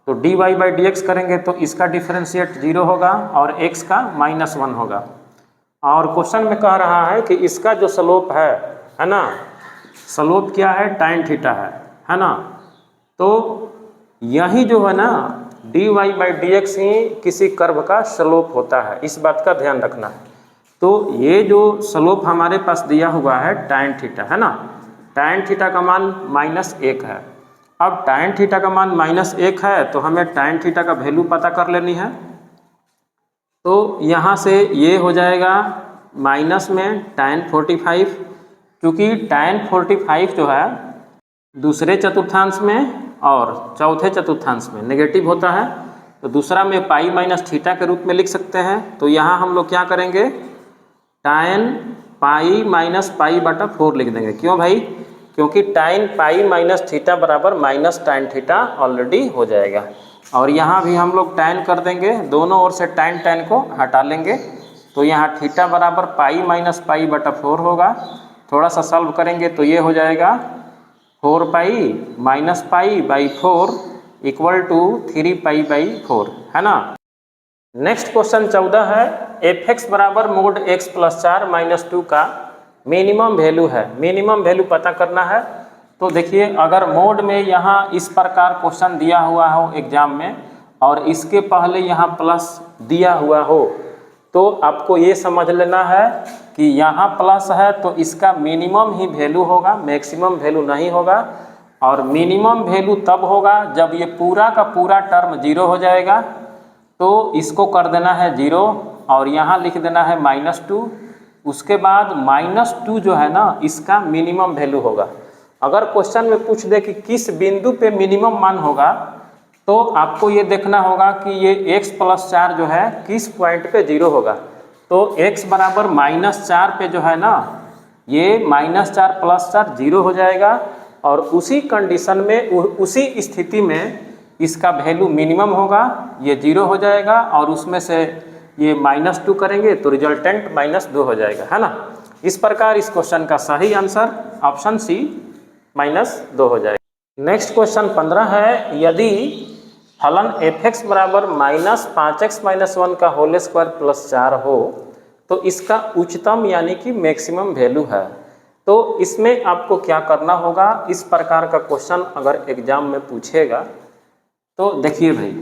तो dy/dx करेंगे तो इसका डिफरेंशिएट 0 होगा और x का -1 होगा। और क्वेश्चन में कह रहा है कि इसका जो स्लोप है ना, स्लोप क्या है, tan थीटा है ना। तो यही जो है ना dy/dx ही किसी कर्व का स्लोप होता है, इस बात का ध्यान रखना है। तो ये जो स्लोप हमारे पास दिया हुआ है tan थीटा है ना, tan थीटा का मान -1 है। अब tan थीटा का मान -1 है तो हमें tan थीटा का वैल्यू पता कर लेनी है। तो यहाँ से ये हो जाएगा माइनस में tan 45, क्योंकि tan 45 जो है दूसरे चतुर्थांश में और चौथे चतुर्थांश में नेगेटिव होता है। तो दूसरा में π - थीटा के रूप में लिख सकते हैं। तो यहाँ हम लोग क्या करेंगे, tan π - π/4 लिख देंगे। क्यों भाई, क्योंकि tan π - थीटा बराबर -tan थीटा ऑलरेडी हो जाएगा। और यहाँ भी हम लोग tan कर देंगे, दोनों ओर से tan को हटा लेंगे। तो यहाँ थीटा बराबर π - π/4 होगा। थोड़ा सा सॉल्व करेंगे तो ये हो जाएगा 4π - π/4 = 3π/4, है ना। नेक्स्ट क्वेश्चन 14 है, एफ एक्स बराबर मोड एक्स प्लस 4 माइनस 2 का मिनिमम वैल्यू है। मिनिमम वैल्यू पता करना है। तो देखिए, अगर मोड में यहाँ इस प्रकार क्वेश्चन दिया हुआ हो एग्जाम में और इसके पहले यहाँ प्लस दिया हुआ हो, तो आपको ये समझ लेना है कि यहाँ प्लस है तो इसका मिनिमम ही वैल्यू होगा, मैक्सिमम वैल्यू नहीं होगा। और मिनिमम वैल्यू तब होगा जब ये पूरा का पूरा टर्म 0 हो जाएगा, तो इसको कर देना है 0 और यहाँ लिख देना है -2। उसके बाद -2 जो है ना, इसका मिनिमम वैल्यू होगा। अगर क्वेश्चन में पूछ दे कि किस बिंदु पे मिनिमम मान होगा, तो आपको ये देखना होगा कि ये x प्लस 4 जो है किस पॉइंट पे 0 होगा। तो x बराबर -4 पे जो है ना, ये -4 प्लस 4 0 हो जाएगा और उसी कंडीशन में, उसी स्थिति में इसका वैल्यू मिनिमम होगा, ये 0 हो जाएगा और उसमें से ये -2 करेंगे तो रिजल्टेंट -2 हो जाएगा, है ना। इस प्रकार इस क्वेश्चन का सही आंसर ऑप्शन सी -2 हो जाएगा। नेक्स्ट क्वेश्चन 15 है, यदि फलन एफ एक्स बराबर -5x - 1 का होल स्क्वायर प्लस 4 हो तो इसका उच्चतम यानी कि मैक्सिमम वैल्यू है। तो इसमें आपको क्या करना होगा, इस प्रकार का क्वेश्चन अगर एग्जाम में पूछेगा तो देखिए भाई,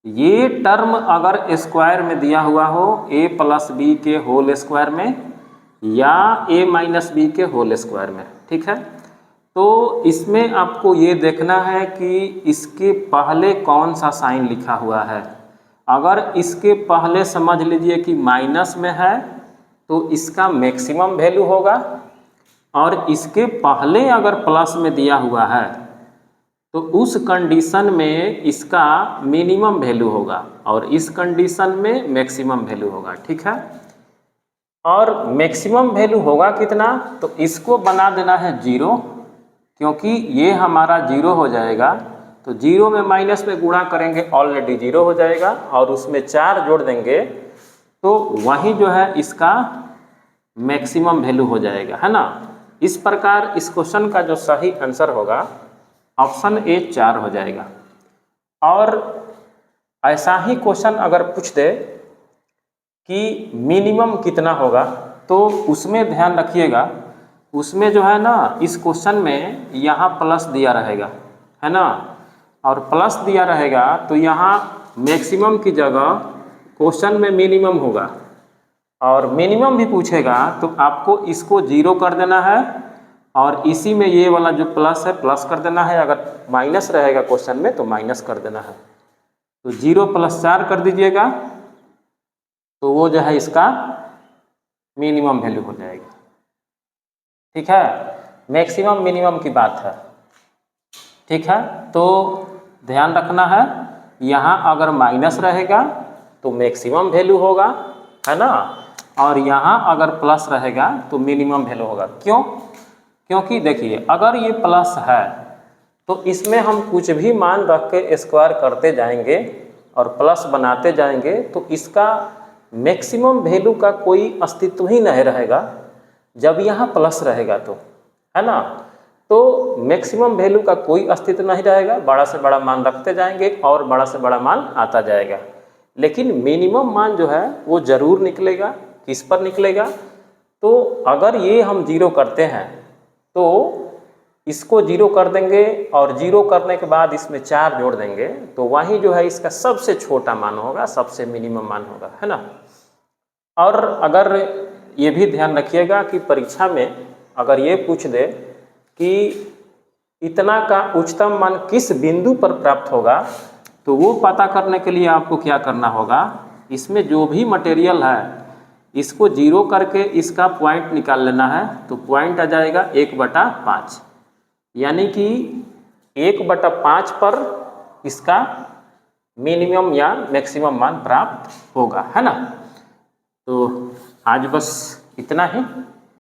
ये टर्म अगर स्क्वायर में दिया हुआ हो a प्लस बी के होल स्क्वायर में या a माइनस बी के होल स्क्वायर में, ठीक है, तो इसमें आपको ये देखना है कि इसके पहले कौन सा साइन लिखा हुआ है। अगर इसके पहले समझ लीजिए कि माइनस में है तो इसका मैक्सिमम वैल्यू होगा, और इसके पहले अगर प्लस में दिया हुआ है तो उस कंडीशन में इसका मिनिमम वैल्यू होगा और इस कंडीशन में मैक्सिमम वैल्यू होगा, ठीक है। और मैक्सिमम वैल्यू होगा कितना, तो इसको बना देना है 0, क्योंकि ये हमारा 0 हो जाएगा तो 0 में माइनस में गुणा करेंगे ऑलरेडी 0 हो जाएगा और उसमें 4 जोड़ देंगे तो वही जो है इसका मैक्सिमम वैल्यू हो जाएगा, है ना। इस प्रकार इस क्वेश्चन का जो सही आंसर होगा ऑप्शन ए 4 हो जाएगा। और ऐसा ही क्वेश्चन अगर पूछ दे कि मिनिमम कितना होगा, तो उसमें ध्यान रखिएगा, उसमें जो है ना, इस क्वेश्चन में यहाँ प्लस दिया रहेगा, है ना, और प्लस दिया रहेगा तो यहाँ मैक्सिमम की जगह क्वेश्चन में मिनिमम होगा, और मिनिमम भी पूछेगा तो आपको इसको 0 कर देना है और इसी में ये वाला जो प्लस है प्लस कर देना है। अगर माइनस रहेगा क्वेश्चन में तो माइनस कर देना है। तो 0 + 4 कर दीजिएगा तो वो जो है इसका मिनिमम वैल्यू हो जाएगा, ठीक है। मैक्सिमम मिनिमम की बात है, ठीक है। तो ध्यान रखना है, यहाँ अगर माइनस रहेगा तो मैक्सिमम वैल्यू होगा, है ना, और यहाँ अगर प्लस रहेगा तो मिनिमम वैल्यू होगा। क्यों? क्योंकि देखिए, अगर ये प्लस है तो इसमें हम कुछ भी मान रख के स्क्वायर करते जाएंगे और प्लस बनाते जाएंगे तो इसका मैक्सिमम वैल्यू का कोई अस्तित्व ही नहीं रहेगा जब यहाँ प्लस रहेगा तो, है ना। तो मैक्सिमम वैल्यू का कोई अस्तित्व नहीं रहेगा, बड़ा से बड़ा मान रखते जाएंगे और बड़ा से बड़ा मान आता जाएगा। लेकिन मिनिमम मान जो है वो ज़रूर निकलेगा। किस पर निकलेगा? तो अगर ये हम 0 करते हैं तो इसको 0 कर देंगे और 0 करने के बाद इसमें 4 जोड़ देंगे तो वही जो है इसका सबसे छोटा मान होगा, सबसे मिनिमम मान होगा, है ना। और अगर ये भी ध्यान रखिएगा कि परीक्षा में अगर ये पूछ दे कि इतना का उच्चतम मान किस बिंदु पर प्राप्त होगा, तो वो पता करने के लिए आपको क्या करना होगा, इसमें जो भी मटेरियल है इसको 0 करके इसका पॉइंट निकाल लेना है। तो पॉइंट आ जाएगा 1/5, यानी कि 1/5 पर इसका मिनिमम या मैक्सिमम मान प्राप्त होगा, है ना। तो आज बस इतना ही।